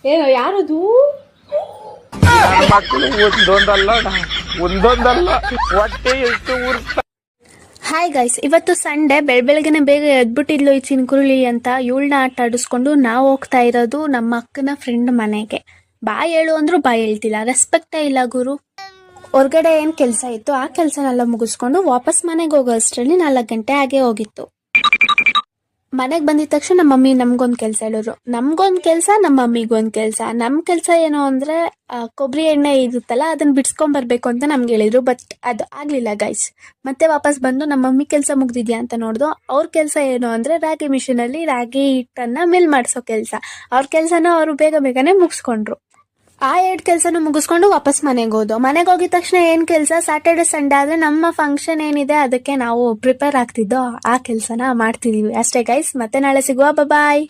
ಏನೋ ಯಾರದು? ಮಕ್ಕಳು ಒಂದೊಂದಲ್ಲ ಹೊಟ್ಟೆ ಎಷ್ಟು ಉರ್ಸ್ತ. ಹಾಯ್ ಗೈಸ್, ಇವತ್ತು ಸಂಡೇ ಬೆಳಗ್ಗೆನೆ ಬೇಗ ಎದ್ಬಿಟ್ಟಿದ್ಲು ಈ ಚಿನ್ಕುರುಳಿ ಅಂತ ಇವಳನ್ನ ಆಟ ಆಡಿಸ್ಕೊಂಡು ನಾವು ಹೋಗ್ತಾ ಇರೋದು ನಮ್ಮ ಅಕ್ಕನ ಫ್ರೆಂಡ್ ಮನೆಗೆ. ಬಾಯ್ ಹೇಳು ಅಂದ್ರೂ ಬಾಯ್ ಹೇಳ್ತಿಲ್ಲ, ರೆಸ್ಪೆಕ್ಟೇ ಇಲ್ಲ ಗುರು. ಹೊರ್ಗಡೆ ಏನು ಕೆಲಸ ಇತ್ತು ಆ ಕೆಲಸನೆಲ್ಲ ಮುಗಿಸ್ಕೊಂಡು ವಾಪಸ್ ಮನೆಗೆ ಹೋಗೋ ಅಷ್ಟರಲ್ಲಿ 4 ಗಂಟೆ ಆಗೇ ಹೋಗಿತ್ತು. ಮನೆಗೆ ಬಂದಿದ ತಕ್ಷಣ ನಮ್ಮ ಮಮ್ಮಿ ನಮ್ಗೊಂದು ಕೆಲಸ ಹೇಳಿದ್ರು. ನಮ್ಗೊಂದು ಕೆಲಸ, ನಮ್ಮ ಮಮ್ಮಿಗೊಂದು ಕೆಲಸ. ನಮ್ಮ ಕೆಲಸ ಏನು ಅಂದರೆ ಕೊಬ್ಬರಿ ಎಣ್ಣೆ ಇರುತ್ತಲ್ಲ ಅದನ್ನ ಬಿಡಿಸ್ಕೊಂಬರ್ಬೇಕು ಅಂತ ನಮ್ಗೆ ಹೇಳಿದ್ರು. ಬಟ್ ಅದು ಆಗಲಿಲ್ಲ ಗೈಸ್. ಮತ್ತೆ ವಾಪಸ್ ಬಂದು ನಮ್ಮ ಮಮ್ಮಿ ಕೆಲಸ ಮುಗ್ದಿದ್ಯಾ ಅಂತ ನೋಡ್ದು. ಅವ್ರ ಕೆಲಸ ಏನು ಅಂದರೆ ರಾಗಿ ಮಿಷಿನಲ್ಲಿ ರಾಗಿ ಹಿಟ್ಟನ್ನು ಮಿಲ್ ಮಾಡಿಸೋ ಕೆಲಸ. ಅವ್ರ ಕೆಲಸನ ಅವರು ಬೇಗನೆ ಮುಗಿಸ್ಕೊಂಡ್ರು. ಆ 2 ಕೆಲಸನೂ ಮುಗಿಸ್ಕೊಂಡು ವಾಪಸ್ ಮನೆಗೆ ಮನೆಗೆ ಹೋಗಿದ ತಕ್ಷಣ ಏನು ಕೆಲಸ, ಸ್ಯಾಟರ್ಡೆ ಸಂಡೇ ಆದರೆ ನಮ್ಮ ಫಂಕ್ಷನ್ ಏನಿದೆ ಅದಕ್ಕೆ ನಾವು ಪ್ರಿಪೇರ್ ಆಗ್ತಿದ್ದೋ ಆ ಕೆಲಸನ ಮಾಡ್ತಿದ್ದೀವಿ ಅಷ್ಟೇ ಗೈಸ್. ಮತ್ತೆ ನಾಳೆ ಸಿಗುವ, ಬಾಯ್.